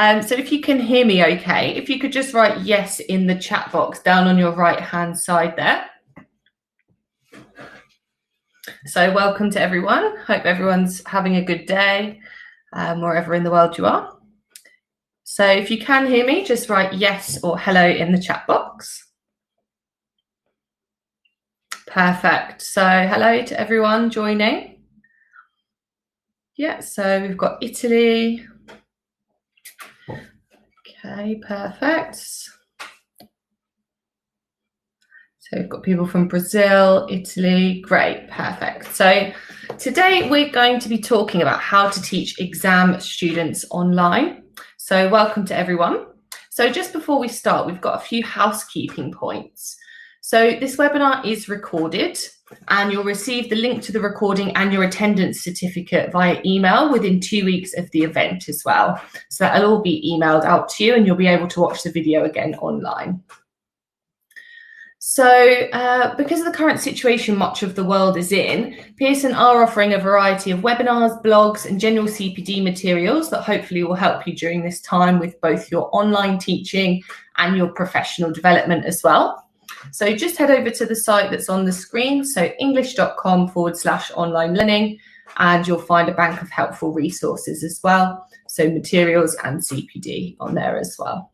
So if you can hear me okay, if you could just write yes in the chat box down on your right-hand side there. So welcome to everyone. Hope everyone's having a good day wherever in the world you are. So if you can hear me, just write yes or hello in the chat box. Perfect. So hello to everyone joining. Yeah, so we've got Italy. Okay, perfect. So we've got people from Brazil, Italy, great, perfect. So today we're going to be talking about how to teach exam students online. So welcome to everyone. So just before we start, we've got a few housekeeping points. So this webinar is recorded and you'll receive the link to the recording and your attendance certificate via email within 2 weeks of the event as well. So that'll all be emailed out to you and you'll be able to watch the video again online. So because of the current situation much of the world is in, Pearson are offering a variety of webinars, blogs and general CPD materials that hopefully will help you during this time with both your online teaching and your professional development as well. So just head over to the site that's on the screen, so english.com/online learning, and you'll find a bank of helpful resources as well. So materials and CPD on there as well.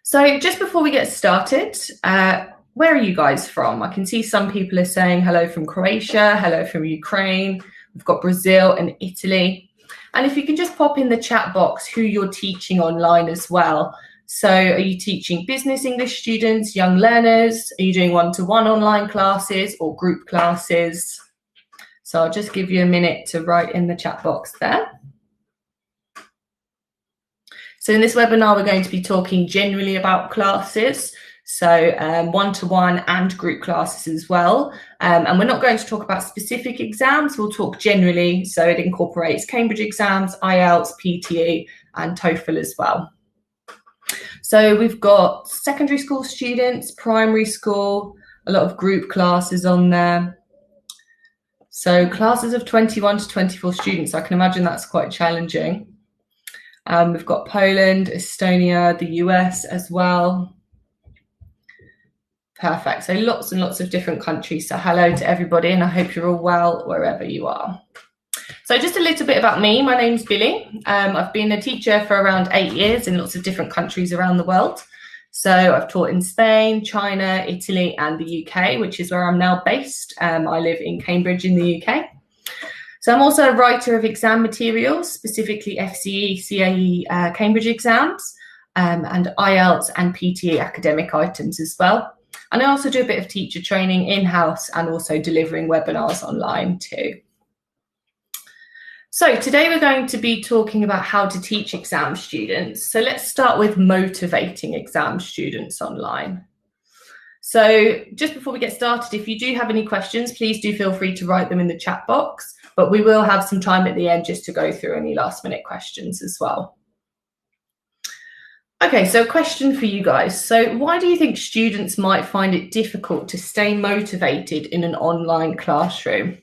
So just before we get started, where are you guys from? I can see some people are saying hello from Croatia, hello from Ukraine. We've got Brazil and Italy. And if you can just pop in the chat box who you're teaching online as well. So are you teaching business English students, young learners? Are you doing one-to-one online classes or group classes? So I'll just give you a minute to write in the chat box there. So in this webinar, we're going to be talking generally about classes. So one-to-one and group classes as well. And we're not going to talk about specific exams. We'll talk generally. So it incorporates Cambridge exams, IELTS, PTE and TOEFL as well. So we've got secondary school students, primary school, a lot of group classes on there. So classes of 21 to 24 students, I can imagine that's quite challenging. We've got Poland, Estonia, the US as well. Perfect. So lots and lots of different countries. So hello to everybody and I hope you're all well wherever you are. So just a little bit about me. My name's Billie. I've been a teacher for around 8 years in lots of different countries around the world. So I've taught in Spain, China, Italy and the UK, which is where I'm now based. I live in Cambridge in the UK. So I'm also a writer of exam materials, specifically FCE, CAE Cambridge exams, and IELTS and PTE academic items as well. And I also do a bit of teacher training in-house and also delivering webinars online too. So today we're going to be talking about how to teach exam students. So let's start with motivating exam students online. So just before we get started, if you do have any questions, please do feel free to write them in the chat box, but we will have some time at the end just to go through any last minute questions as well. Okay, so a question for you guys. So why do you think students might find it difficult to stay motivated in an online classroom?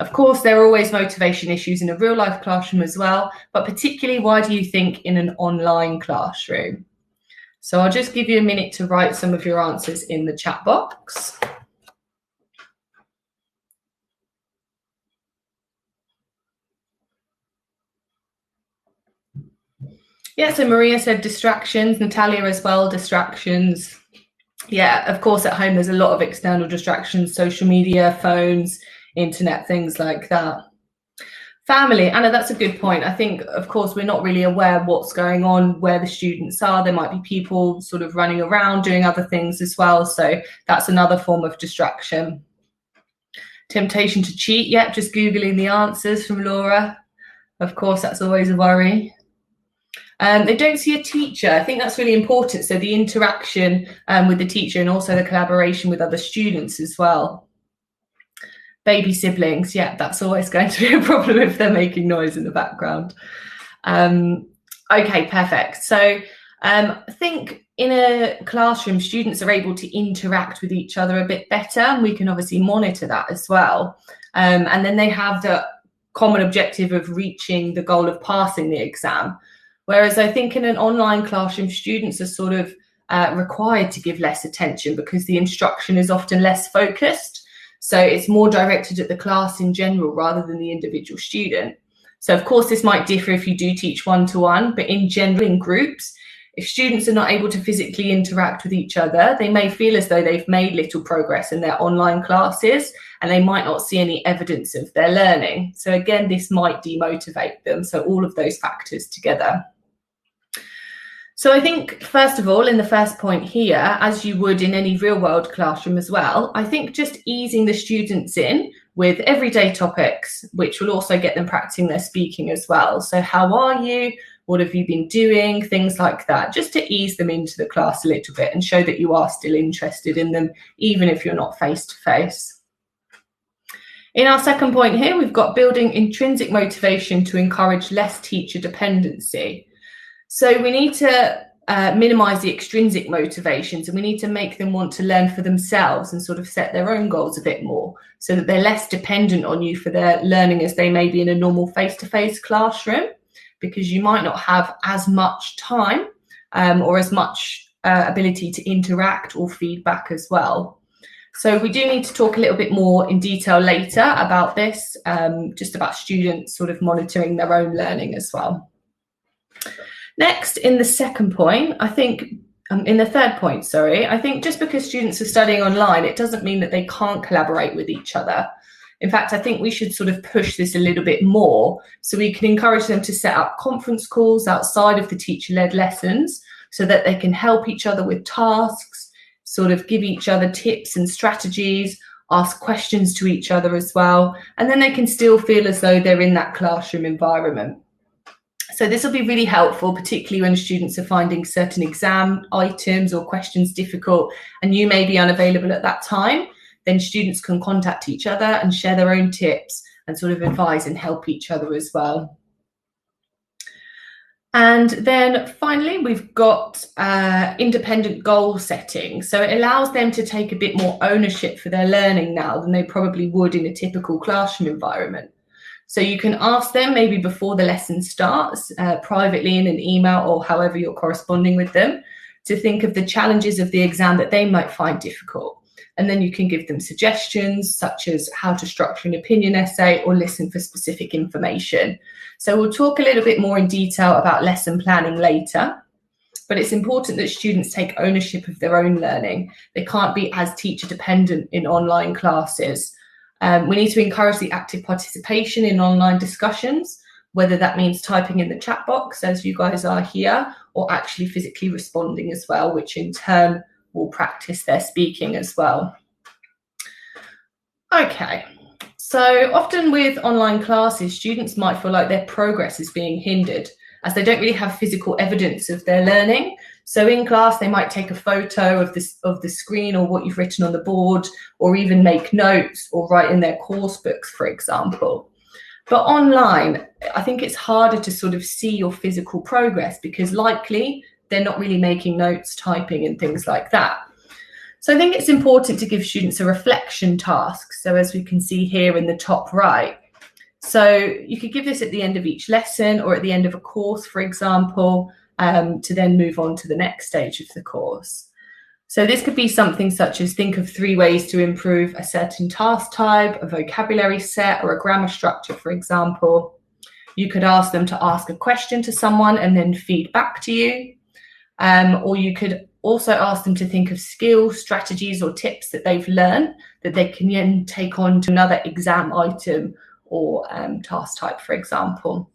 Of course, there are always motivation issues in a real life classroom as well, but particularly why do you think in an online classroom? So I'll just give you a minute to write some of your answers in the chat box. Yeah, so Maria said distractions, Natalia as well, distractions. Yeah, of course, at home, there's a lot of external distractions, social media, phones, internet, things like that. Family, Anna, that's a good point. I think, of course, we're not really aware what's going on, where the students are. There might be people sort of running around doing other things as well. So that's another form of distraction. Temptation to cheat, yeah, just Googling the answers from Laura. Of course, that's always a worry. They don't see a teacher. I think that's really important. So the interaction with the teacher and also the collaboration with other students as well. Baby siblings, yeah, that's always going to be a problem if they're making noise in the background. Okay, perfect. So I think in a classroom, students are able to interact with each other a bit better, and we can obviously monitor that as well. And then they have the common objective of reaching the goal of passing the exam. Whereas I think in an online classroom, students are sort of required to give less attention because the instruction is often less focused. So it's more directed at the class in general rather than the individual student. So of course, this might differ if you do teach one-to-one, but in general, in groups, if students are not able to physically interact with each other, they may feel as though they've made little progress in their online classes and they might not see any evidence of their learning. So again, this might demotivate them. So all of those factors together. So I think, first of all, in the first point here, as you would in any real world classroom as well, I think just easing the students in with everyday topics, which will also get them practicing their speaking as well. So how are you? What have you been doing? Things like that, just to ease them into the class a little bit and show that you are still interested in them, even if you're not face to face. In our second point here, we've got building intrinsic motivation to encourage less teacher dependency. So we need to minimize the extrinsic motivations, and we need to make them want to learn for themselves and sort of set their own goals a bit more so that they're less dependent on you for their learning as they may be in a normal face-to-face classroom, because you might not have as much time or as much ability to interact or feedback as well. So we do need to talk a little bit more in detail later about this, just about students sort of monitoring their own learning as well. Next, in the second point, I think, in the third point, sorry, I think just because students are studying online, it doesn't mean that they can't collaborate with each other. In fact, I think we should sort of push this a little bit more so we can encourage them to set up conference calls outside of the teacher-led lessons so that they can help each other with tasks, sort of give each other tips and strategies, ask questions to each other as well, and then they can still feel as though they're in that classroom environment. So this will be really helpful, particularly when students are finding certain exam items or questions difficult and you may be unavailable at that time. Then students can contact each other and share their own tips and sort of advise and help each other as well. And then finally, we've got independent goal setting. So it allows them to take a bit more ownership for their learning now than they probably would in a typical classroom environment. So you can ask them maybe before the lesson starts, privately in an email or however you're corresponding with them, to think of the challenges of the exam that they might find difficult. And then you can give them suggestions such as how to structure an opinion essay or listen for specific information. So we'll talk a little bit more in detail about lesson planning later, but it's important that students take ownership of their own learning. They can't be as teacher dependent in online classes. We need to encourage the active participation in online discussions, whether that means typing in the chat box as you guys are here, or actually physically responding as well, which in turn will practice their speaking as well. Okay, so often with online classes, students might feel like their progress is being hindered as they don't really have physical evidence of their learning. So in class, they might take a photo of the screen or what you've written on the board, or even make notes or write in their course books, for example. But online, I think it's harder to sort of see your physical progress because likely they're not really making notes, typing and things like that. So I think it's important to give students a reflection task. So as we can see here in the top right, so you could give this at the end of each lesson or at the end of a course, for example, to then move on to the next stage of the course. So this could be something such as think of 3 ways to improve a certain task type, a vocabulary set, or a grammar structure, for example. You could ask them to ask a question to someone and then feed back to you. Or you could also ask them to think of skills, strategies, or tips that they've learned that they can then take on to another exam item or task type, for example.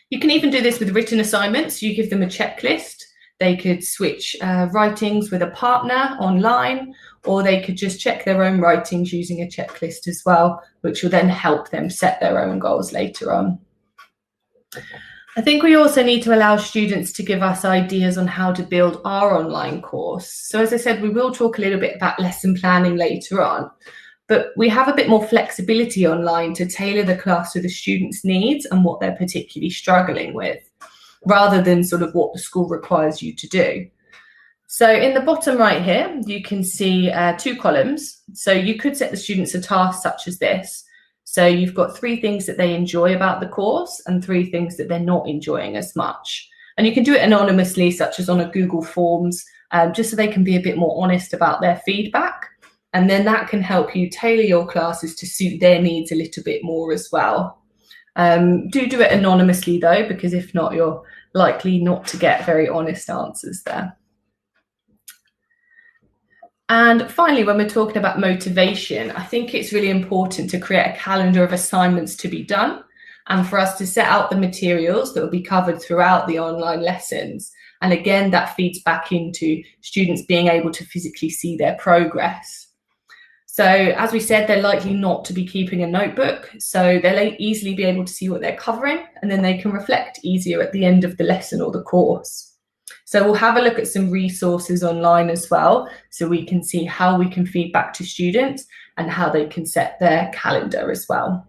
You can even do this with written assignments. You give them a checklist. They could switch writings with a partner online, or they could just check their own writings using a checklist as well, which will then help them set their own goals later on. I think we also need to allow students to give us ideas on how to build our online course. So as I said, we will talk a little bit about lesson planning later on, but we have a bit more flexibility online to tailor the class to the students' needs and what they're particularly struggling with, rather than sort of what the school requires you to do. So in the bottom right here, you can see 2 columns. So you could set the students a task such as this. So you've got 3 things that they enjoy about the course and 3 things that they're not enjoying as much. And you can do it anonymously, such as on a Google Forms, just so they can be a bit more honest about their feedback. And then that can help you tailor your classes to suit their needs a little bit more as well. Do it anonymously though, because if not, you're likely not to get very honest answers there. And finally, when we're talking about motivation, I think it's really important to create a calendar of assignments to be done, and for us to set out the materials that will be covered throughout the online lessons. And again, that feeds back into students being able to physically see their progress. So as we said, they're likely not to be keeping a notebook, so they'll easily be able to see what they're covering, and then they can reflect easier at the end of the lesson or the course. So we'll have a look at some resources online as well, so we can see how we can feed back to students and how they can set their calendar as well.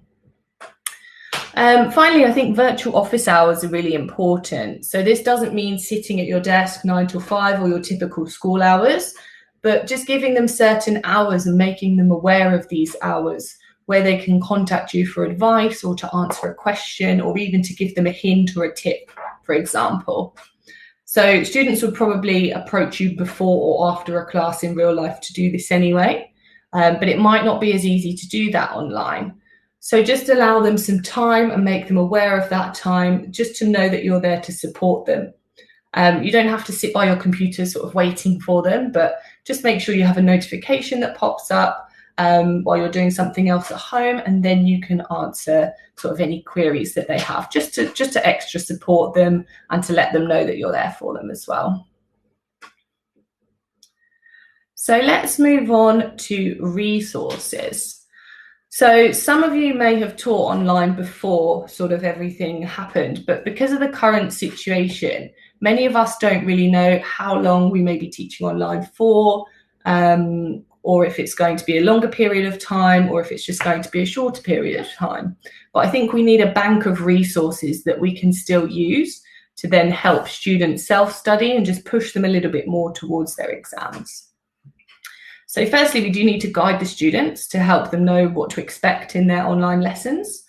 Finally, I think virtual office hours are really important. So this doesn't mean sitting at your desk 9 till 5 or your typical school hours, but just giving them certain hours and making them aware of these hours where they can contact you for advice or to answer a question or even to give them a hint or a tip, for example. So students would probably approach you before or after a class in real life to do this anyway, but it might not be as easy to do that online. So just allow them some time and make them aware of that time, just to know that you're there to support them. You don't have to sit by your computer sort of waiting for them, but just make sure you have a notification that pops up while you're doing something else at home, and then you can answer sort of any queries that they have, just to extra support them and to let them know that you're there for them as well. So let's move on to resources. So some of you may have taught online before sort of everything happened, but because of the current situation, many of us don't really know how long we may be teaching online for, or if it's going to be a longer period of time, or if it's just going to be a shorter period of time. But I think we need a bank of resources that we can still use to then help students self-study and just push them a little bit more towards their exams. So firstly, we do need to guide the students to help them know what to expect in their online lessons,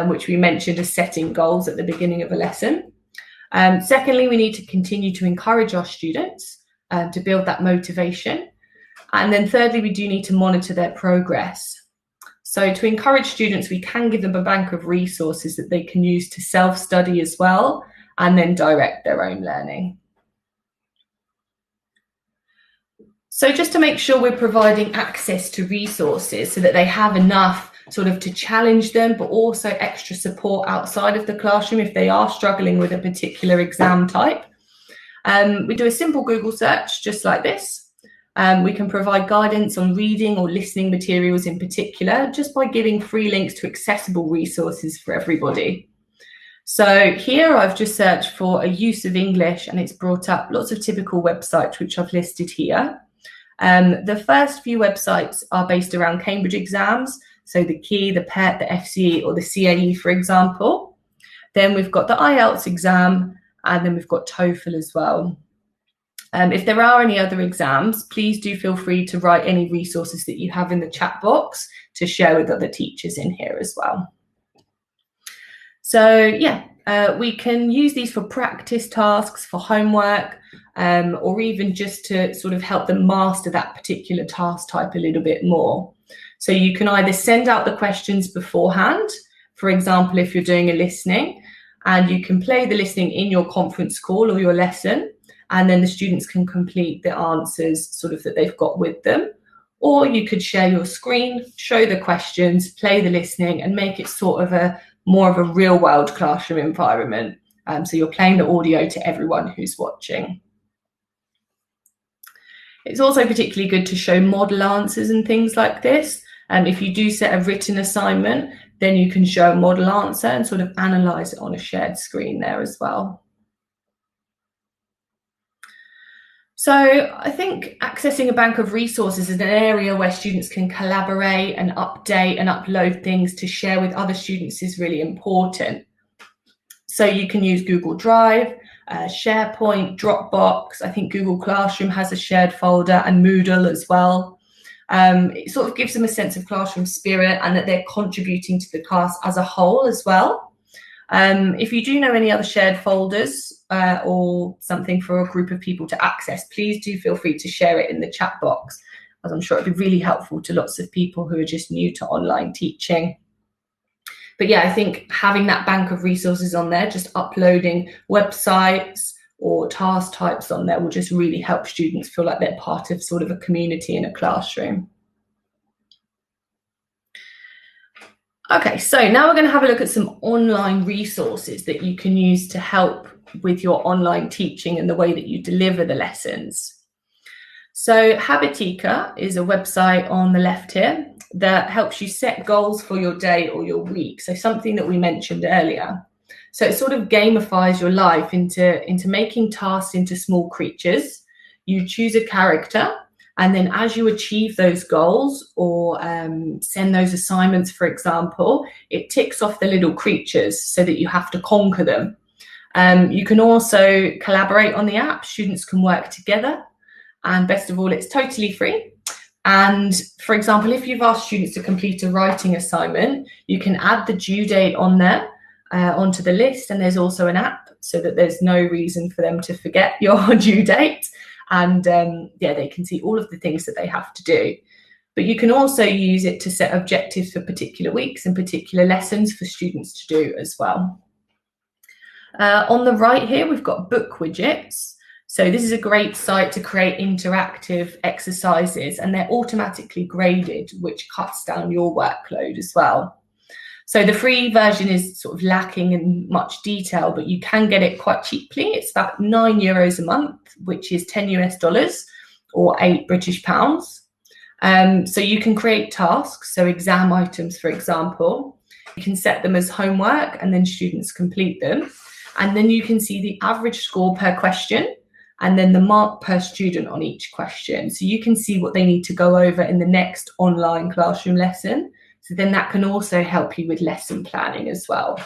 which we mentioned as setting goals at the beginning of a lesson. Secondly, we need to continue to encourage our students to build that motivation. And then thirdly, we do need to monitor their progress. So to encourage students, we can give them a bank of resources that they can use to self-study as well, and then direct their own learning. So just to make sure we're providing access to resources so that they have enough sort of to challenge them, but also extra support outside of the classroom if they are struggling with a particular exam type. We do a simple Google search just like this. We can provide guidance on reading or listening materials in particular, just by giving free links to accessible resources for everybody. So here I've just searched for a use of English, and it's brought up lots of typical websites which I've listed here. The first few websites are based around Cambridge exams, so the Key, the PET, the FCE or the CAE, for example. Then we've got the IELTS exam, and then we've got TOEFL as well. If there are any other exams, please do feel free to write any resources that you have in the chat box to share with other teachers in here as well. So yeah, we can use these for practice tasks, for homework, or even just to sort of help them master that particular task type a little bit more. So you can either send out the questions beforehand, for example, if you're doing a listening, and you can play the listening in your conference call or your lesson, and then the students can complete the answers sort of that they've got with them. Or you could share your screen, show the questions, play the listening, and make it sort of more of a real world classroom environment. So you're playing the audio to everyone who's watching. It's also particularly good to show model answers and things like this. If you do set a written assignment, then you can show a model answer and sort of analyse it on a shared screen there as well. So I think accessing a bank of resources is an area where students can collaborate and update and upload things to share with other students is really important. So you can use Google Drive, SharePoint, Dropbox. I think Google Classroom has a shared folder, and Moodle as well. It sort of gives them a sense of classroom spirit and that they're contributing to the class as a whole as well. If you do know any other shared folders or something for a group of people to access, please do feel free to share it in the chat box, as I'm sure it'd be really helpful to lots of people who are just new to online teaching. But yeah, I think having that bank of resources on there, just uploading websites or task types on there will just really help students feel like they're part of sort of a community in a classroom. Okay, so now we're going to have a look at some online resources that you can use to help with your online teaching and the way that you deliver the lessons. So Habitica is a website on the left here that helps you set goals for your day or your week. So something that we mentioned earlier. So it sort of gamifies your life into making tasks into small creatures. You choose a character, and then as you achieve those goals or send those assignments, for example, it ticks off the little creatures so that you have to conquer them. You can also collaborate on the app. Students can work together. And best of all, it's totally free. And for example, if you've asked students to complete a writing assignment, you can add the due date on there onto the list. And there's also an app so that there's no reason for them to forget your due date. And yeah, they can see all of the things that they have to do. But you can also use it to set objectives for particular weeks and particular lessons for students to do as well. On the right here, we've got book widgets. So this is a great site to create interactive exercises, and they're automatically graded, which cuts down your workload as well. So the free version is sort of lacking in much detail, but you can get it quite cheaply. It's about €9 a month, which is $10 or £8 British. So you can create tasks, so exam items, for example. You can set them as homework and then students complete them. And then you can see the average score per question and then the mark per student on each question. So you can see what they need to go over in the next online classroom lesson. So then that can also help you with lesson planning as well.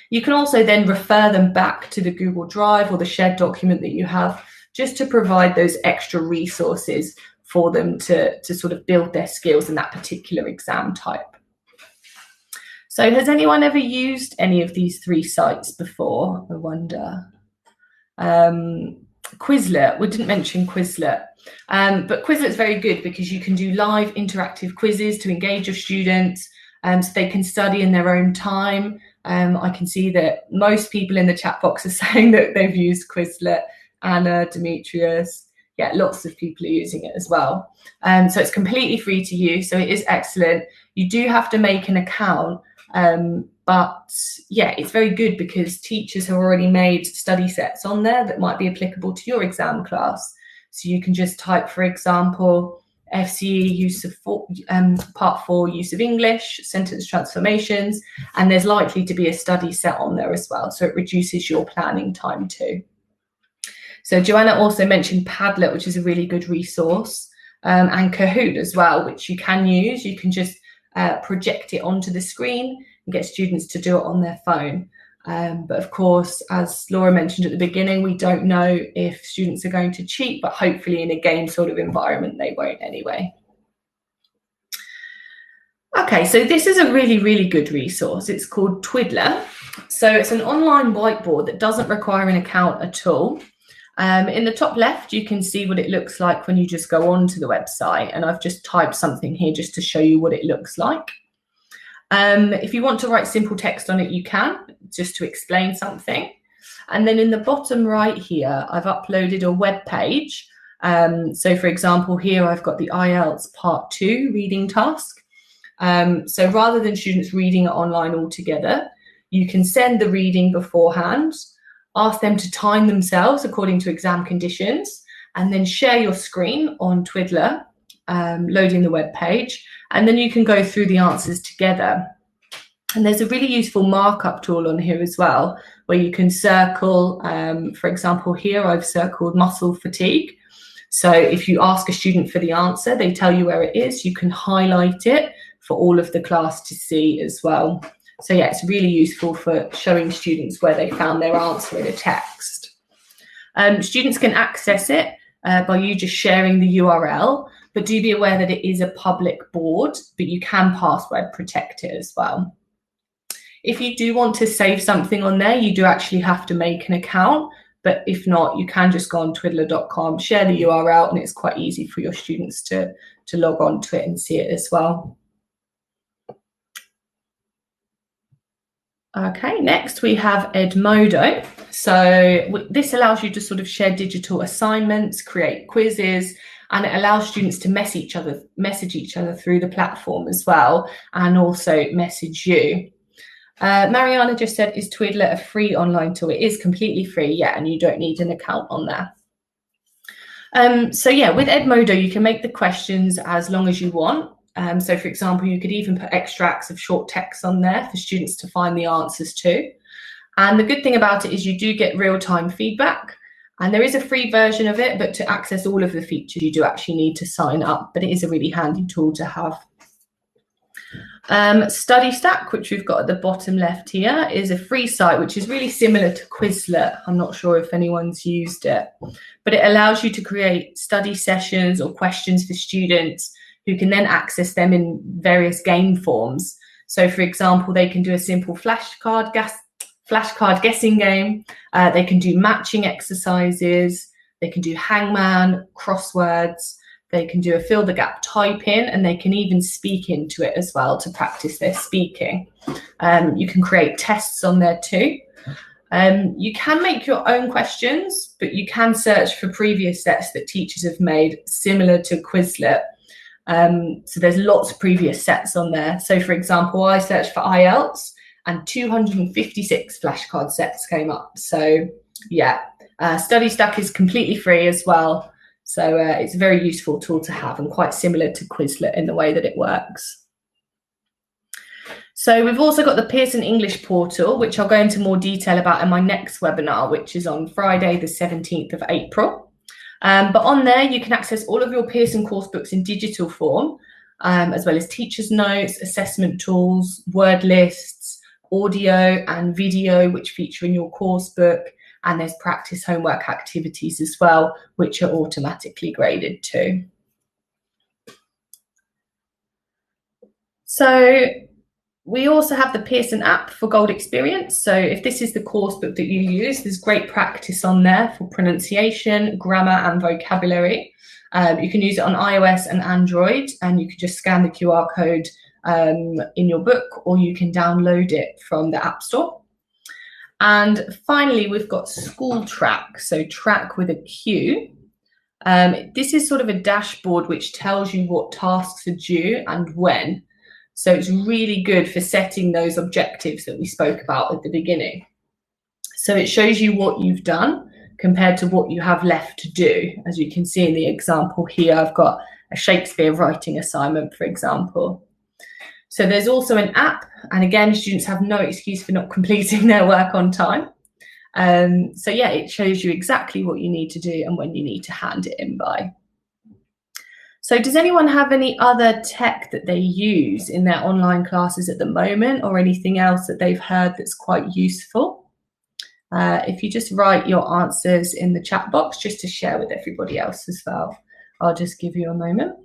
You can also then refer them back to the Google Drive or the shared document that you have, just to provide those extra resources for them to sort of build their skills in that particular exam type. So has anyone ever used any of these three sites before, I wonder? Quizlet, we didn't mention Quizlet, but Quizlet's very good because you can do live interactive quizzes to engage your students so they can study in their own time. I can see that most people in the chat box are saying that they've used Quizlet. Anna, Demetrius, yeah, lots of people are using it as well. So it's completely free to use, so it is excellent. You do have to make an account, but yeah, it's very good because teachers have already made study sets on there that might be applicable to your exam class. So you can just type, for example, FCE use of part 4 use of English, sentence transformations, and there's likely to be a study set on there as well. So it reduces your planning time too. So Joanna also mentioned Padlet, which is a really good resource, and Kahoot as well, which you can use. You can just project it onto the screen and get students to do it on their phone. But of course, as Laura mentioned at the beginning, we don't know if students are going to cheat, but hopefully in a game sort of environment, they won't anyway. Okay, so this is a really, really good resource. It's called Twiddler. So it's an online whiteboard that doesn't require an account at all. In the top left, you can see what it looks like when you just go onto the website. And I've just typed something here just to show you what it looks like. If you want to write simple text on it, you can, just to explain something. And then in the bottom right here, I've uploaded a web page. So for example, here I've got the IELTS Part 2 reading task. So rather than students reading it online altogether, you can send the reading beforehand, ask them to time themselves according to exam conditions, and then share your screen on Twiddler, loading the web page, and then you can go through the answers together. And there's a really useful markup tool on here as well, where you can circle, for example, here I've circled muscle fatigue. So if you ask a student for the answer, they tell you where it is, you can highlight it for all of the class to see as well. So yeah, it's really useful for showing students where they found their answer in a text. Students can access it by you just sharing the URL, but do be aware that it is a public board, but you can password protect it as well. If you do want to save something on there, you do actually have to make an account. But if not, you can just go on twiddler.com, share the URL, and it's quite easy for your students to log on to it and see it as well. Okay, next we have Edmodo. So this allows you to sort of share digital assignments, create quizzes, and it allows students to message each other through the platform as well, and also message you. Mariana just said, is Twiddler a free online tool? It is completely free, yeah, and you don't need an account on there. So yeah, with Edmodo, you can make the questions as long as you want. So for example, you could even put extracts of short text on there for students to find the answers to. And the good thing about it is you do get real-time feedback. And there is a free version of it, but to access all of the features, you do actually need to sign up. But it is a really handy tool to have. Study Stack, which we've got at the bottom left here, is a free site which is really similar to Quizlet. I'm not sure if anyone's used it, but it allows you to create study sessions or questions for students who can then access them in various game forms. So for example, they can do a simple flashcard guessing game, they can do matching exercises, they can do hangman, crosswords, they can do a fill the gap type in, and they can even speak into it as well to practice their speaking. You can create tests on there too. You can make your own questions, but you can search for previous sets that teachers have made similar to Quizlet. So there's lots of previous sets on there. So for example, I searched for IELTS and 256 flashcard sets came up. So yeah, Study Stack is completely free as well. So it's a very useful tool to have and quite similar to Quizlet in the way that it works. So we've also got the Pearson English portal, which I'll go into more detail about in my next webinar, which is on Friday, the 17th of April. But on there, you can access all of your Pearson course books in digital form, as well as teachers' notes, assessment tools, word lists, audio and video, which feature in your course book. And there's practice homework activities as well, which are automatically graded too. So we also have the Pearson app for Gold Experience. So if this is the course book that you use, there's great practice on there for pronunciation, grammar and vocabulary. You can use it on iOS and Android, and you can just scan the QR code in your book, or you can download it from the App Store. And finally, we've got School Track, so track with a Q. This is sort of a dashboard which tells you what tasks are due and when. So it's really good for setting those objectives that we spoke about at the beginning. So it shows you what you've done compared to what you have left to do. As you can see in the example here, I've got a Shakespeare writing assignment, for example. So there's also an app, and again, students have no excuse for not completing their work on time. So yeah, it shows you exactly what you need to do and when you need to hand it in by. So does anyone have any other tech that they use in their online classes at the moment, or anything else that they've heard that's quite useful? If you just write your answers in the chat box just to share with everybody else as well. I'll just give you a moment.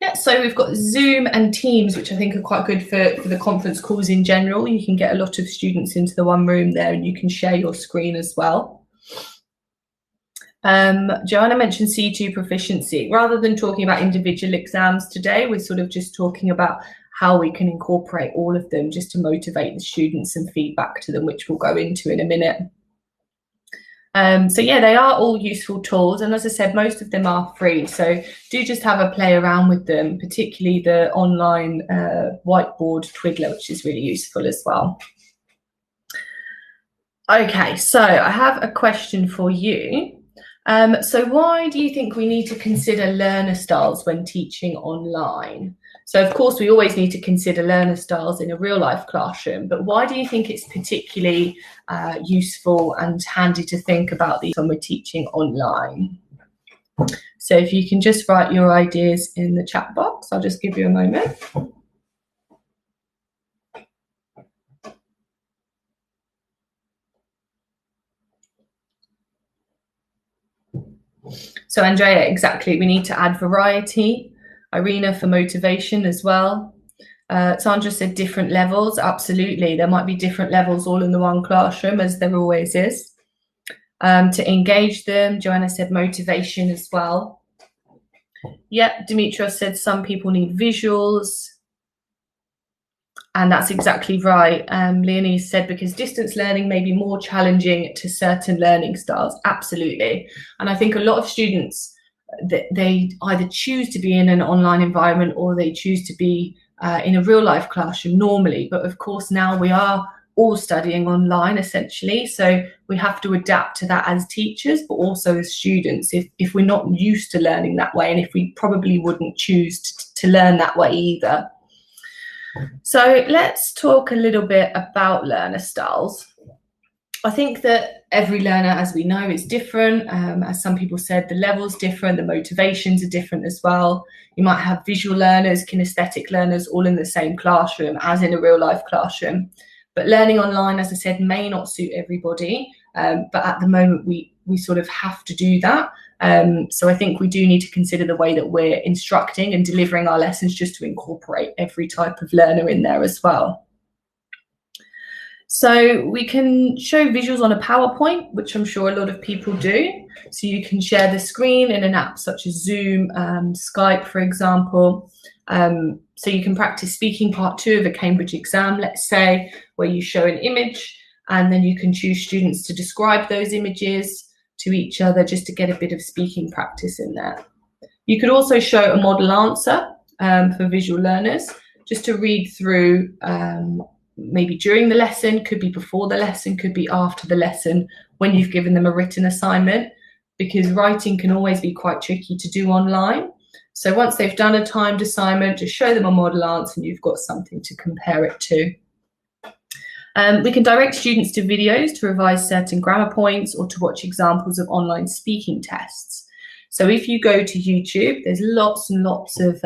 Yeah, so we've got Zoom and Teams, which I think are quite good for the conference calls in general. You can get a lot of students into the one room there, and you can share your screen as well. Joanna mentioned C2 proficiency. Rather than talking about individual exams today, we're sort of just talking about how we can incorporate all of them just to motivate the students and feedback to them, which we'll go into in a minute. So yeah, they are all useful tools, and as I said, most of them are free, so do just have a play around with them, particularly the online whiteboard Twiddler, which is really useful as well. Okay, so I have a question for you. So why do you think we need to consider learner styles when teaching online? So of course we always need to consider learner styles in a real life classroom, but why do you think it's particularly useful and handy to think about these when we're teaching online? So if you can just write your ideas in the chat box, I'll just give you a moment. So Andrea, exactly, we need to add variety. Irina, for motivation as well. Sandra said different levels. Absolutely, there might be different levels all in the one classroom, as there always is. To engage them, Joanna said motivation as well. Yeah, Dimitrios said some people need visuals. And that's exactly right. Leonie said, because distance learning may be more challenging to certain learning styles. Absolutely. And I think a lot of students, they either choose to be in an online environment or they choose to be in a real life classroom normally. But of course, now we are all studying online essentially. So we have to adapt to that as teachers, but also as students, if we're not used to learning that way, and if we probably wouldn't choose to learn that way either. So let's talk a little bit about learner styles. I think that every learner, as we know, is different. As some people said, the level's different, the motivations are different as well. You might have visual learners, kinesthetic learners, all in the same classroom as in a real life classroom. But learning online, as I said, may not suit everybody. But at the moment, we sort of have to do that. So I think we do need to consider the way that we're instructing and delivering our lessons, just to incorporate every type of learner in there as well. So we can show visuals on a PowerPoint, which I'm sure a lot of people do. So you can share the screen in an app such as Zoom, Skype, for example. So you can practice speaking part 2 of a Cambridge exam, let's say, where you show an image and then you can choose students to describe those images to each other, just to get a bit of speaking practice in there. You could also show a model answer for visual learners, just to read through maybe during the lesson, could be before the lesson, could be after the lesson, when you've given them a written assignment, because writing can always be quite tricky to do online. So once they've done a timed assignment, just show them a model answer and you've got something to compare it to. We can direct students to videos to revise certain grammar points or to watch examples of online speaking tests. So if you go to YouTube, there's lots and lots of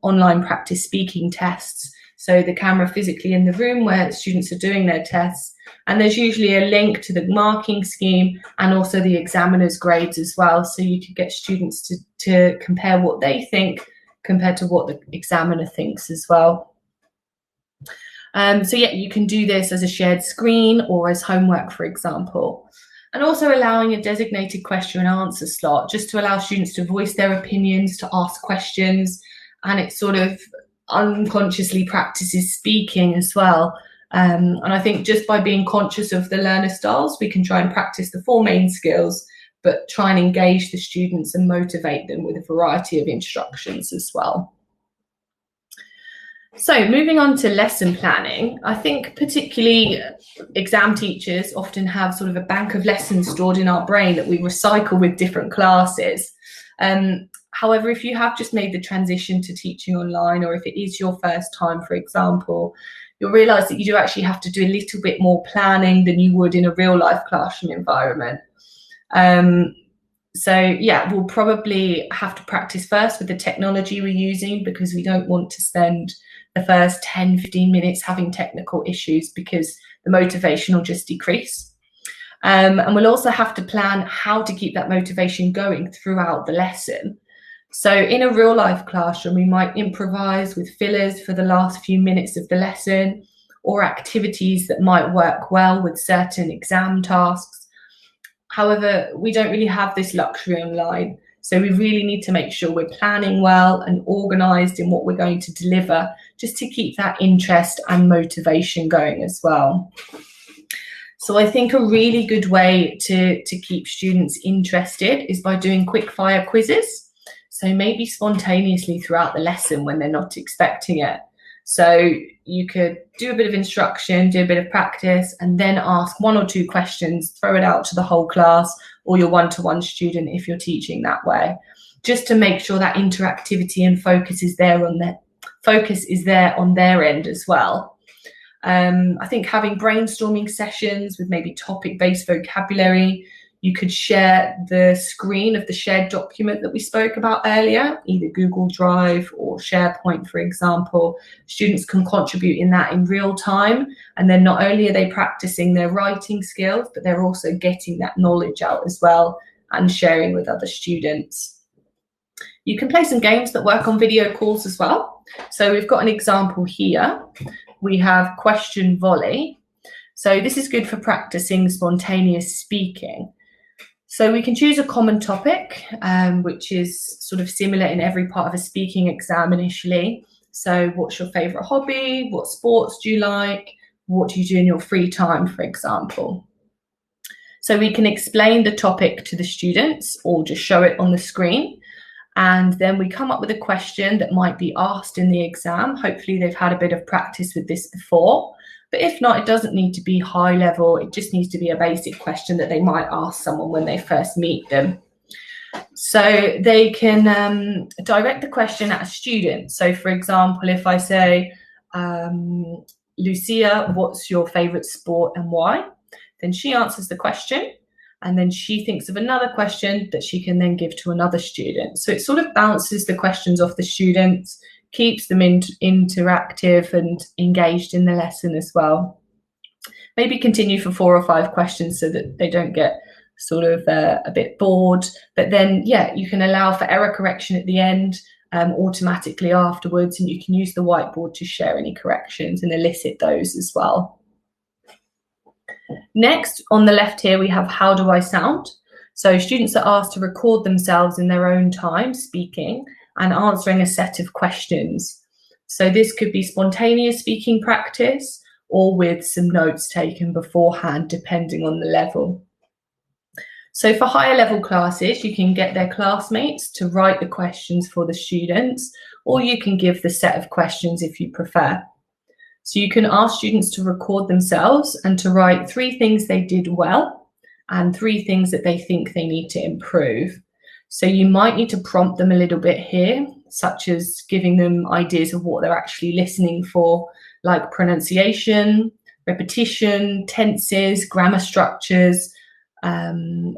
online practice speaking tests. So the camera physically in the room where students are doing their tests, and there's usually a link to the marking scheme and also the examiner's grades as well. So you could get students to compare what they think compared to what the examiner thinks as well. So yeah, you can do this as a shared screen or as homework, for example. And also allowing a designated question and answer slot, just to allow students to voice their opinions, to ask questions, and it sort of unconsciously practices speaking as well. And I think just by being conscious of the learner styles, we can try and practice the 4 main skills, but try and engage the students and motivate them with a variety of instructions as well. So moving on to lesson planning, I think particularly exam teachers often have sort of a bank of lessons stored in our brain that we recycle with different classes. However, if you have just made the transition to teaching online, or if it is your first time, for example, you'll realise that you do actually have to do a little bit more planning than you would in a real life classroom environment. So yeah, we'll probably have to practice first with the technology we're using, because we don't want to spend the first 10-15 minutes having technical issues, because the motivation will just decrease. And we'll also have to plan how to keep that motivation going throughout the lesson. So in a real life classroom, we might improvise with fillers for the last few minutes of the lesson, or activities that might work well with certain exam tasks. However, we don't really have this luxury online. So we really need to make sure we're planning well and organised in what we're going to deliver, just to keep that interest and motivation going as well. So I think a really good way to keep students interested is by doing quick fire quizzes. So maybe spontaneously throughout the lesson when they're not expecting it. So you could do a bit of instruction, do a bit of practice, and then ask 1 or 2 questions, throw it out to the whole class or your one-to-one student if you're teaching that way, just to make sure that interactivity and focus is there on their end as well. I think having brainstorming sessions with maybe topic-based vocabulary. You could share the screen of the shared document that we spoke about earlier, either Google Drive or SharePoint, for example. Students can contribute in that in real time. And then not only are they practicing their writing skills, but they're also getting that knowledge out as well and sharing with other students. You can play some games that work on video calls as well. So we've got an example here. We have question volley. So this is good for practicing spontaneous speaking. So we can choose a common topic, which is sort of similar in every part of a speaking exam initially. So what's your favourite hobby? What sports do you like? What do you do in your free time, for example? So we can explain the topic to the students or just show it on the screen. And then we come up with a question that might be asked in the exam. Hopefully they've had a bit of practice with this before. But if not, it doesn't need to be high level. It just needs to be a basic question that they might ask someone when they first meet them. So they can direct the question at a student. So for example, if I say, Lucia, what's your favourite sport and why? Then she answers the question, and then she thinks of another question that she can then give to another student. So it sort of bounces the questions off the students, keeps them interactive and engaged in the lesson as well. Maybe continue for 4 or 5 questions so that they don't get sort of a bit bored. But then, yeah, you can allow for error correction at the end automatically afterwards, and you can use the whiteboard to share any corrections and elicit those as well. Next, on the left here, we have how do I sound? So students are asked to record themselves in their own time speaking and answering a set of questions. So this could be spontaneous speaking practice or with some notes taken beforehand, depending on the level. So for higher level classes, you can get their classmates to write the questions for the students, or you can give the set of questions if you prefer. So you can ask students to record themselves and to write 3 things they did well and 3 things that they think they need to improve. So you might need to prompt them a little bit here, such as giving them ideas of what they're actually listening for, like pronunciation, repetition, tenses, grammar structures, a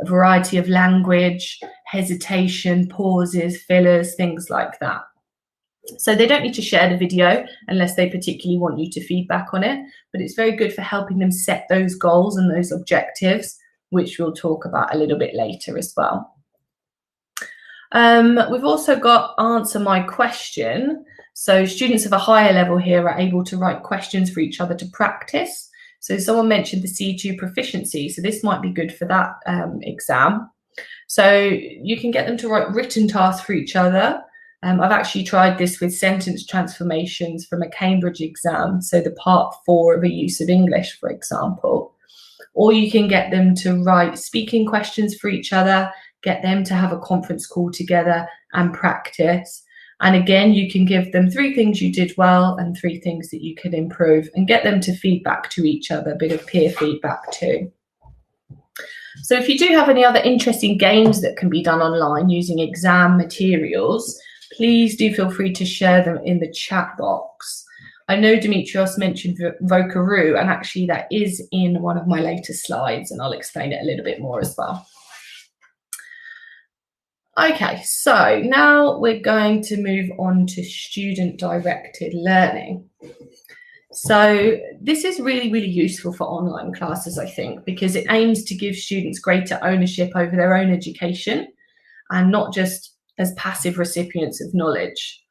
variety of language, hesitation, pauses, fillers, things like that. So they don't need to share the video unless they particularly want you to feedback on it, but it's very good for helping them set those goals and those objectives, which we'll talk about a little bit later as well. We've also got answer my question. So students of a higher level here are able to write questions for each other to practice. So someone mentioned the C2 proficiency, so this might be good for that exam. So you can get them to write written tasks for each other. I've actually tried this with sentence transformations from a Cambridge exam, so the part 4 of a use of English, for example. Or you can get them to write speaking questions for each other, get them to have a conference call together and practice. And again, you can give them 3 things you did well and 3 things that you could improve, and get them to feedback to each other, a bit of peer feedback too. So if you do have any other interesting games that can be done online using exam materials, please do feel free to share them in the chat box. I know Dimitrios mentioned Vocaroo, and actually that is in one of my later slides, and I'll explain it a little bit more as well. Okay, so now we're going to move on to student-directed learning. So this is really, really useful for online classes, I think, because it aims to give students greater ownership over their own education and not just as passive recipients of knowledge.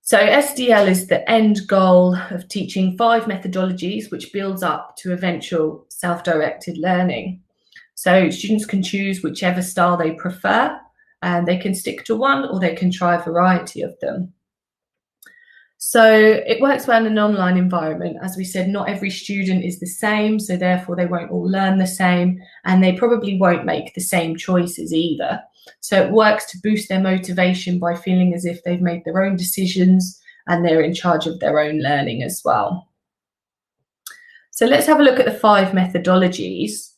So SDL is the end goal of teaching 5 methodologies, which builds up to eventual self-directed learning. So students can choose whichever style they prefer, and they can stick to one or they can try a variety of them. So it works well in an online environment. As we said, not every student is the same, so therefore they won't all learn the same, and they probably won't make the same choices either. So it works to boost their motivation by feeling as if they've made their own decisions and they're in charge of their own learning as well. So let's have a look at the 5 methodologies.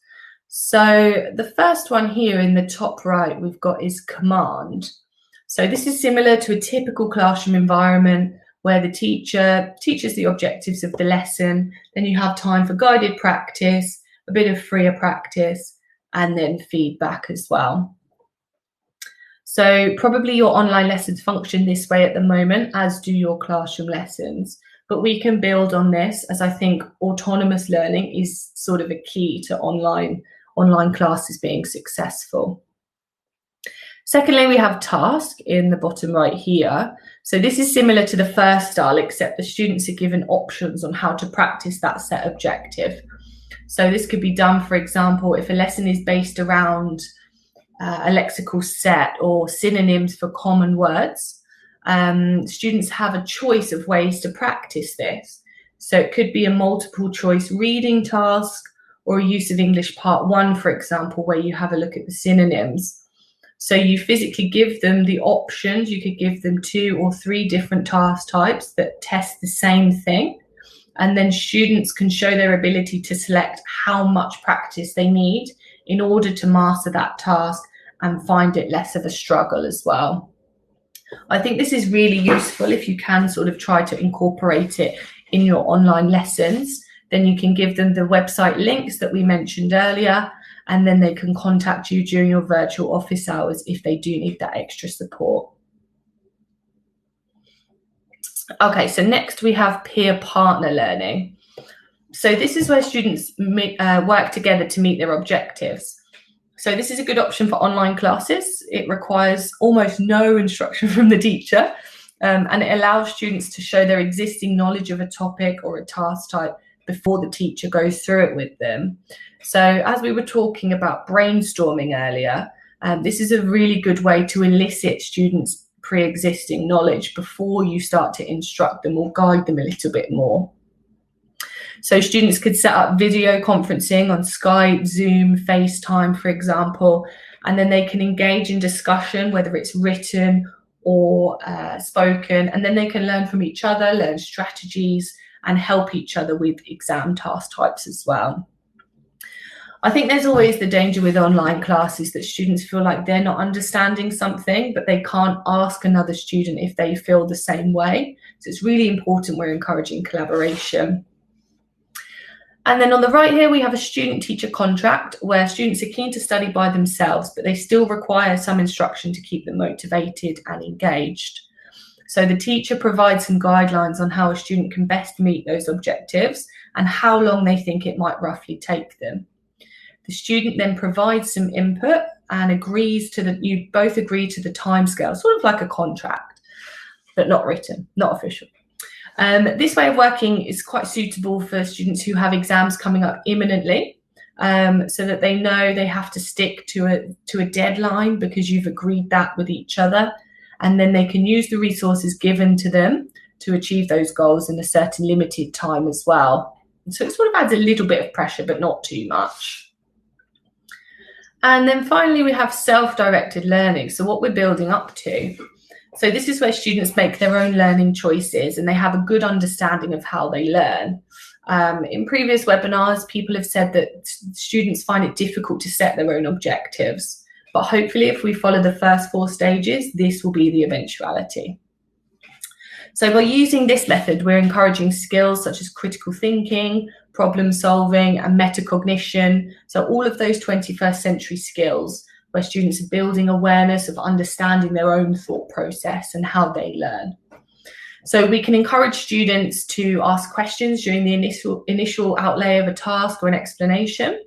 So the first one here in the top right we've got is command. So this is similar to a typical classroom environment where the teacher teaches the objectives of the lesson, then you have time for guided practice, a bit of freer practice, and then feedback as well. So probably your online lessons function this way at the moment, as do your classroom lessons. But we can build on this, as I think autonomous learning is sort of a key to online classes being successful. Secondly, we have task in the bottom right here. So this is similar to the first style, except the students are given options on how to practice that set objective. So this could be done, for example, if a lesson is based around a lexical set or synonyms for common words. Students have a choice of ways to practice this. So it could be a multiple choice reading task or a use of English Part 1, for example, where you have a look at the synonyms. So you physically give them the options. You could give them 2 or 3 different task types that test the same thing. And then students can show their ability to select how much practice they need in order to master that task and find it less of a struggle as well. I think this is really useful if you can sort of try to incorporate it in your online lessons. Then you can give them the website links that we mentioned earlier, and then they can contact you during your virtual office hours if they do need that extra support. Okay, so next we have peer partner learning. So this is where students work together to meet their objectives. So this is a good option for online classes. It requires almost no instruction from the teacher, and it allows students to show their existing knowledge of a topic or a task type before the teacher goes through it with them. So as we were talking about brainstorming earlier, this is a really good way to elicit students' pre-existing knowledge before you start to instruct them or guide them a little bit more. So students could set up video conferencing on Skype, Zoom, FaceTime, for example, and then they can engage in discussion, whether it's written or spoken, and then they can learn from each other, learn strategies, and help each other with exam task types as well. I think there's always the danger with online classes that students feel like they're not understanding something, but they can't ask another student if they feel the same way. So it's really important we're encouraging collaboration. And then on the right here, we have a student-teacher contract where students are keen to study by themselves, but they still require some instruction to keep them motivated and engaged. So the teacher provides some guidelines on how a student can best meet those objectives and how long they think it might roughly take them. The student then provides some input and you both agree to the timescale, sort of like a contract, but not written, not official. This way of working is quite suitable for students who have exams coming up imminently, so that they know they have to stick to a deadline because you've agreed that with each other, and then they can use the resources given to them to achieve those goals in a certain limited time as well. And so it sort of adds a little bit of pressure, but not too much. And then finally, we have self-directed learning. So what we're building up to. So this is where students make their own learning choices and they have a good understanding of how they learn. In previous webinars, people have said that students find it difficult to set their own objectives. But hopefully, if we follow the first 4 stages, this will be the eventuality. So by using this method, we're encouraging skills such as critical thinking, problem solving, and metacognition. So all of those 21st century skills where students are building awareness of understanding their own thought process and how they learn. So we can encourage students to ask questions during the initial outlay of a task or an explanation.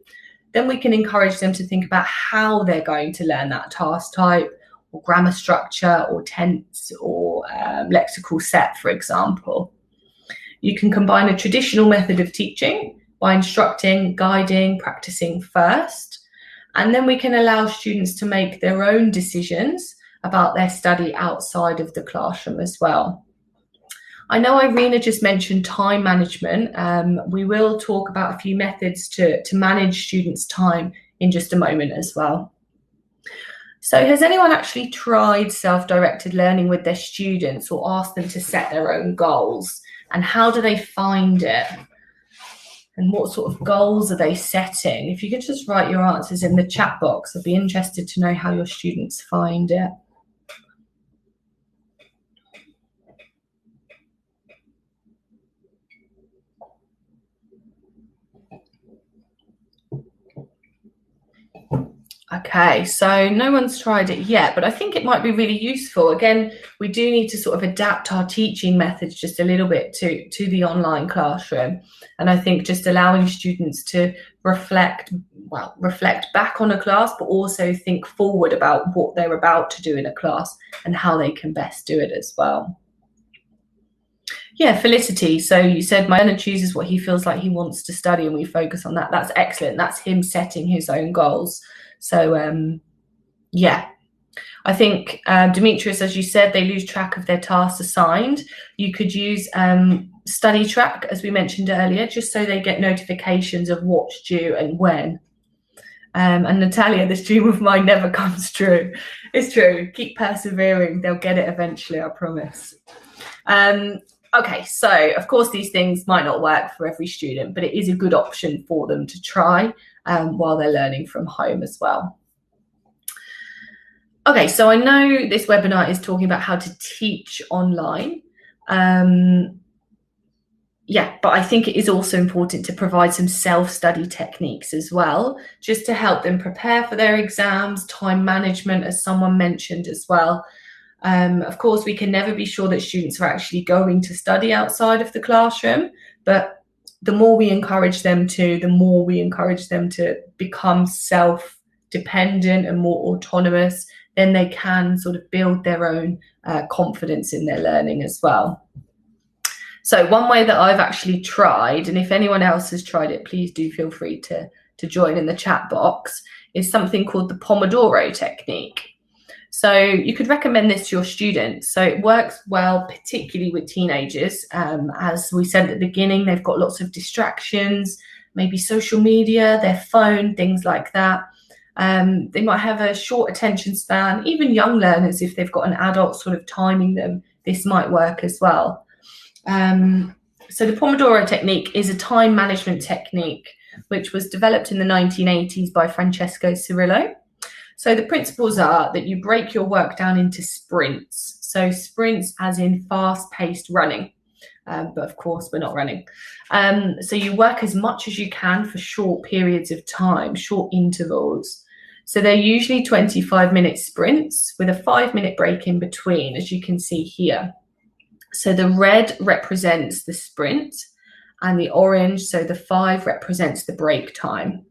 Then we can encourage them to think about how they're going to learn that task type, or grammar structure, or tense, or lexical set, for example. You can combine a traditional method of teaching by instructing, guiding, practicing first, and then we can allow students to make their own decisions about their study outside of the classroom as well. I know Irina just mentioned time management. We will talk about a few methods to manage students' time in just a moment as well. So has anyone actually tried self-directed learning with their students or asked them to set their own goals? And how do they find it? And what sort of goals are they setting? If you could just write your answers in the chat box, I'd be interested to know how your students find it. Okay, so no one's tried it yet, but I think it might be really useful. Again, we do need to sort of adapt our teaching methods just a little bit to the online classroom. And I think just allowing students to reflect back on a class, but also think forward about what they're about to do in a class and how they can best do it as well. Yeah, Felicity. So you said my learner chooses what he feels like he wants to study and we focus on that. That's excellent. That's him setting his own goals. So yeah, I think Demetrius, as you said, they lose track of their tasks assigned. You could use study track, as we mentioned earlier, just so they get notifications of what's due and when. And Natalia, this dream of mine never comes true. It's true. Keep persevering. They'll get it eventually, I promise. Okay, so of course these things might not work for every student, but it is a good option for them to try while they're learning from home as well. Okay, so I know this webinar is talking about how to teach online. Yeah, but I think it is also important to provide some self-study techniques as well, just to help them prepare for their exams, time management, as someone mentioned as well. Of course, we can never be sure that students are actually going to study outside of the classroom, but the more we encourage them to, the more we encourage them to become self-dependent and more autonomous, then they can sort of build their own confidence in their learning as well. So one way that I've actually tried, and if anyone else has tried it, please do feel free to join in the chat box, is something called the Pomodoro Technique. So you could recommend this to your students. So it works well, particularly with teenagers. As we said at the beginning, they've got lots of distractions, maybe social media, their phone, things like that. They might have a short attention span. Even young learners, if they've got an adult sort of timing them, this might work as well. So the Pomodoro Technique is a time management technique which was developed in the 1980s by Francesco Cirillo. So the principles are that you break your work down into sprints. So sprints as in fast-paced running, but of course we're not running. So you work as much as you can for short periods of time, short intervals. So they're usually 25-minute sprints with a 5-minute break in between, as you can see here. So the red represents the sprint and the orange, so the 5 represents the break time.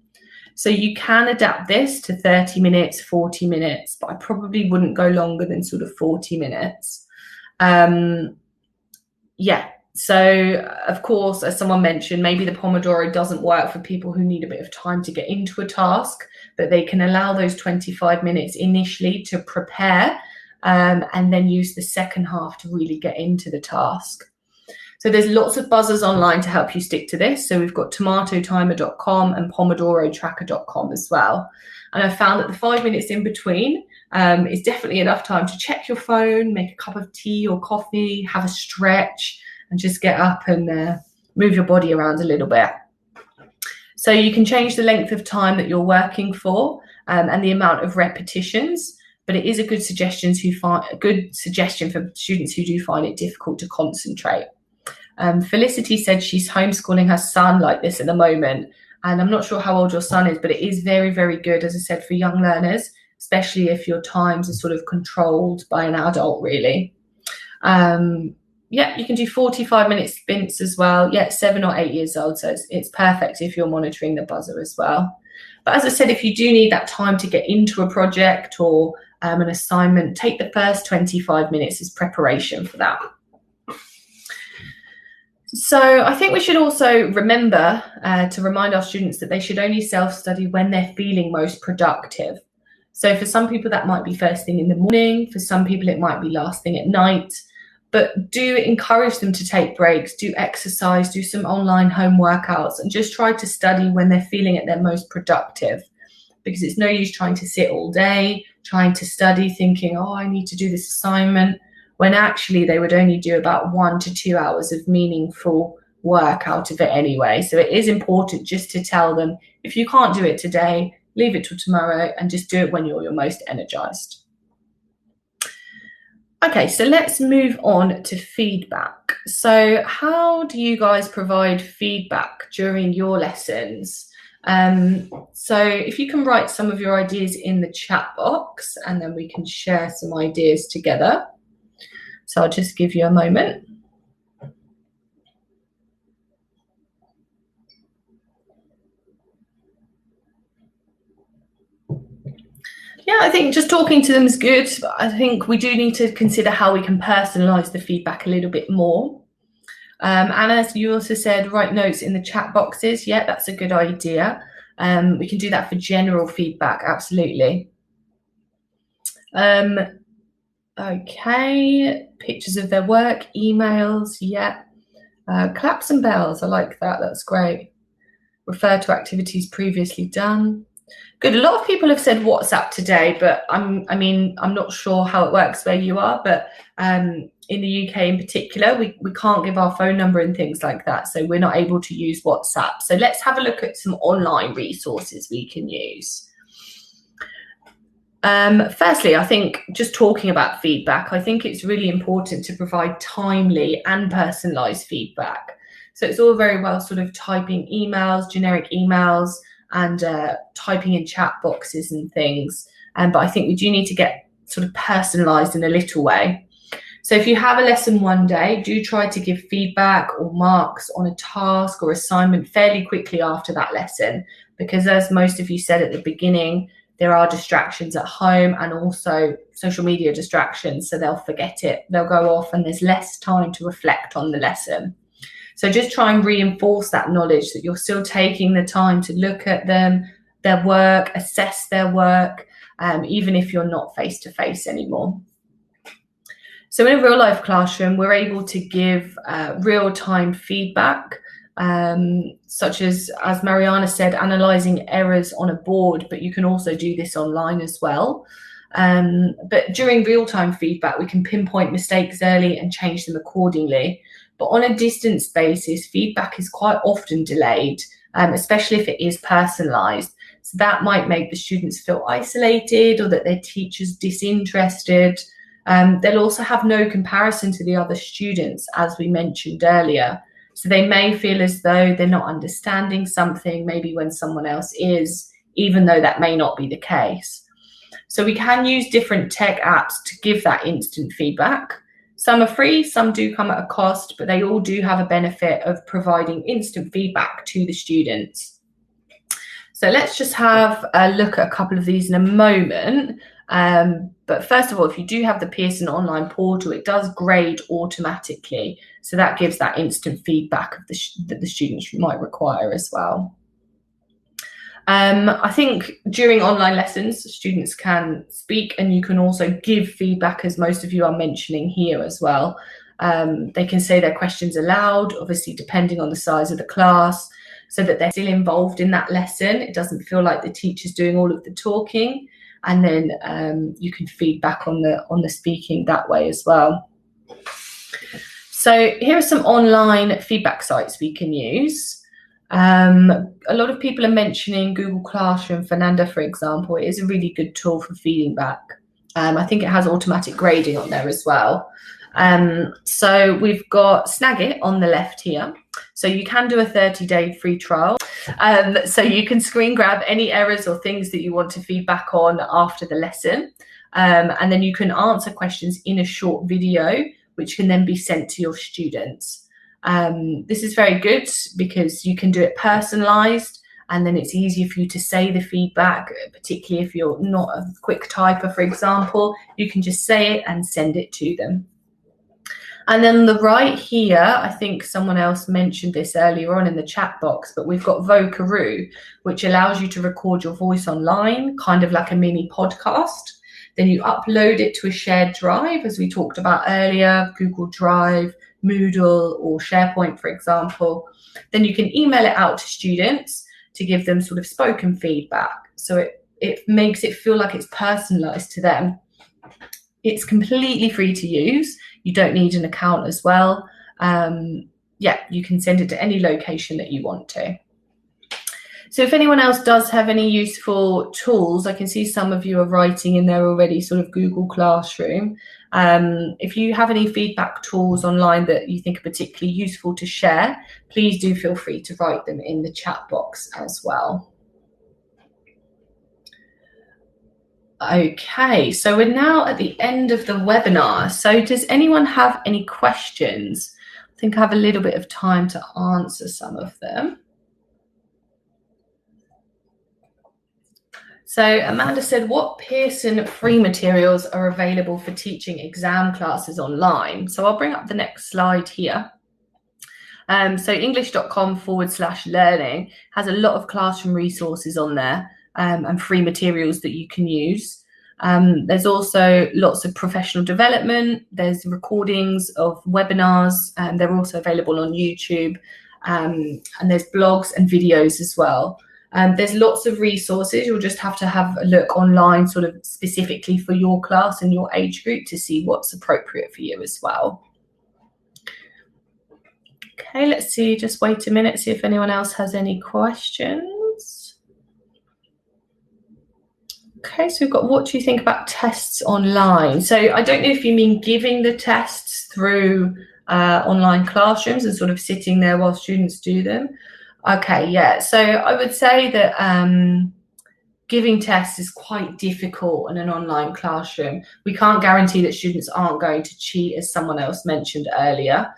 So you can adapt this to 30 minutes, 40 minutes, but I probably wouldn't go longer than sort of 40 minutes. Yeah, so of course, as someone mentioned, maybe the Pomodoro doesn't work for people who need a bit of time to get into a task, but they can allow those 25 minutes initially to prepare and then use the second half to really get into the task. So there's lots of buzzers online to help you stick to this. So we've got tomatotimer.com and pomodorotracker.com as well. And I found that the 5 minutes in between is definitely enough time to check your phone, make a cup of tea or coffee, have a stretch, and just get up and move your body around a little bit. So you can change the length of time that you're working for and the amount of repetitions, but it is a good suggestion for students who do find it difficult to concentrate. Felicity said she's homeschooling her son like this at the moment, and I'm not sure how old your son is, but it is very, very good, as I said, for young learners, especially if your times are sort of controlled by an adult, really. Yeah, you can do 45-minute sprints as well. Yeah, 7 or 8 years old, so it's perfect if you're monitoring the buzzer as well. But as I said, if you do need that time to get into a project or an assignment, take the first 25 minutes as preparation for that. So I think we should also remember to remind our students that they should only self-study when they're feeling most productive. So for some people that might be first thing in the morning, for some people it might be last thing at night, but do encourage them to take breaks, do exercise, do some online home workouts, and just try to study when they're feeling at their most productive, because it's no use trying to sit all day, trying to study, thinking, oh, I need to do this assignment, when actually they would only do about 1 to 2 hours of meaningful work out of it anyway. So it is important just to tell them, if you can't do it today, leave it till tomorrow and just do it when you're your most energized. Okay, so let's move on to feedback. So how do you guys provide feedback during your lessons? So if you can write some of your ideas in the chat box, and then we can share some ideas together. So I'll just give you a moment. Yeah, I think just talking to them is good. I think we do need to consider how we can personalise the feedback a little bit more. And as you also said, write notes in the chat boxes. Yeah, that's a good idea. We can do that for general feedback, absolutely. Okay, pictures of their work, emails, yeah. Claps and bells, I like that, that's great. Refer to activities previously done. Good. A lot of people have said WhatsApp today, but I'm not sure how it works where you are, but in the UK in particular, we can't give our phone number and things like that, so we're not able to use WhatsApp. So let's have a look at some online resources we can use. Firstly, I think just talking about feedback, I think it's really important to provide timely and personalised feedback. So it's all very well sort of typing emails, generic emails, and typing in chat boxes and things. But I think we do need to get sort of personalised in a little way. So if you have a lesson one day, do try to give feedback or marks on a task or assignment fairly quickly after that lesson, because as most of you said at the beginning, there are distractions at home and also social media distractions, so they'll forget it, they'll go off, and there's less time to reflect on the lesson. So just try and reinforce that knowledge that you're still taking the time to look at them, their work, assess their work, even if you're not face-to-face anymore. So in a real life classroom, we're able to give real-time feedback, such as Mariana said, analysing errors on a board, but you can also do this online as well. But during real-time feedback, we can pinpoint mistakes early and change them accordingly. But on a distance basis, feedback is quite often delayed, especially if it is personalised. So that might make the students feel isolated or that their teacher's disinterested. They'll also have no comparison to the other students, as we mentioned earlier. So they may feel as though they're not understanding something, maybe when someone else is, even though that may not be the case. So we can use different tech apps to give that instant feedback. Some are free, some do come at a cost, but they all do have a benefit of providing instant feedback to the students. So let's just have a look at a couple of these in a moment. But first of all, if you do have the Pearson online portal, it does grade automatically. So that gives that instant feedback of that the students might require as well. I think during online lessons, students can speak, and you can also give feedback, as most of you are mentioning here as well. They can say their questions aloud, obviously depending on the size of the class, so that they're still involved in that lesson. It doesn't feel like the teacher's doing all of the talking, and then you can feed back on the speaking that way as well. So here are some online feedback sites we can use. A lot of people are mentioning Google Classroom. Fernanda, for example, is a really good tool for feeding back. I think it has automatic grading on there as well. So we've got Snagit on the left here. So you can do a 30-day free trial. So you can screen grab any errors or things that you want to feedback on after the lesson. And then you can answer questions in a short video, which can then be sent to your students. This is very good because you can do it personalized, and then it's easier for you to say the feedback, particularly if you're not a quick typer, for example. You can just say it and send it to them. And then on the right here, I think someone else mentioned this earlier on in the chat box, but we've got Vocaroo, which allows you to record your voice online, kind of like a mini podcast. Then you upload it to a shared drive, as we talked about earlier, Google Drive, Moodle, or SharePoint, for example. Then you can email it out to students to give them sort of spoken feedback. So it makes it feel like it's personalized to them. It's completely free to use. You don't need an account as well. Yeah, you can send it to any location that you want to. So if anyone else does have any useful tools, I can see some of you are writing in there already, sort of Google Classroom. If you have any feedback tools online that you think are particularly useful to share, please do feel free to write them in the chat box as well. Okay, so we're now at the end of the webinar. So does anyone have any questions? I think I have a little bit of time to answer some of them. So Amanda said, what Pearson free materials are available for teaching exam classes online? So I'll bring up the next slide here. So english.com/learning has a lot of classroom resources on there and free materials that you can use. There's also lots of professional development. There's recordings of webinars, and they're also available on YouTube. And there's blogs and videos as well. There's lots of resources. You'll just have to have a look online, sort of specifically for your class and your age group, to see what's appropriate for you as well. Okay, let's see, just wait a minute, see if anyone else has any questions. Okay, so we've got, what do you think about tests online? So I don't know if you mean giving the tests through online classrooms and sort of sitting there while students do them. Okay, yeah, so I would say that giving tests is quite difficult in an online classroom. We can't guarantee that students aren't going to cheat, as someone else mentioned earlier.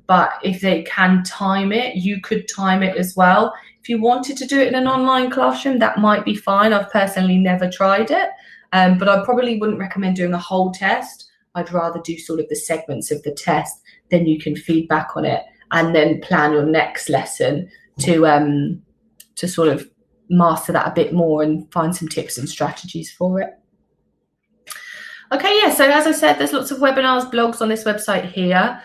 But if they can time it, you could time it as well. If you wanted to do it in an online classroom, that might be fine. I've personally never tried it, but I probably wouldn't recommend doing the whole test. I'd rather do sort of the segments of the test, then you can feedback on it and then plan your next lesson to sort of master that a bit more and find some tips and strategies for it. Okay, yeah, so as I said, there's lots of webinars, blogs on this website here.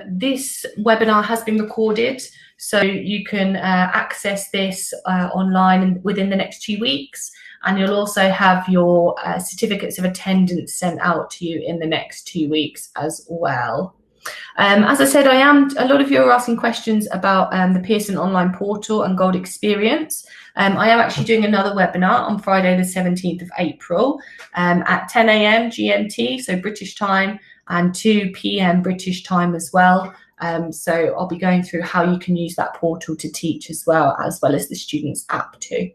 This webinar has been recorded, so you can access this online within the next 2 weeks, and you'll also have your certificates of attendance sent out to you in the next 2 weeks as well. As I said, a lot of you are asking questions about the Pearson online portal and Gold Experience. I am actually doing another webinar on Friday the 17th of April at 10 a.m. GMT, so British time, and 2 p.m. British time as well. So I'll be going through how you can use that portal to teach as well as the Students app too.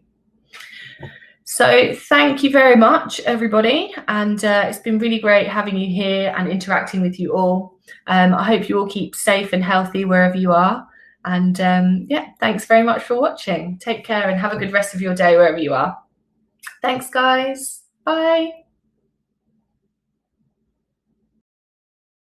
So thank you very much, everybody. And it's been really great having you here and interacting with you all. I hope you all keep safe and healthy wherever you are. And yeah, thanks very much for watching. Take care and have a good rest of your day wherever you are. Thanks, guys. Bye.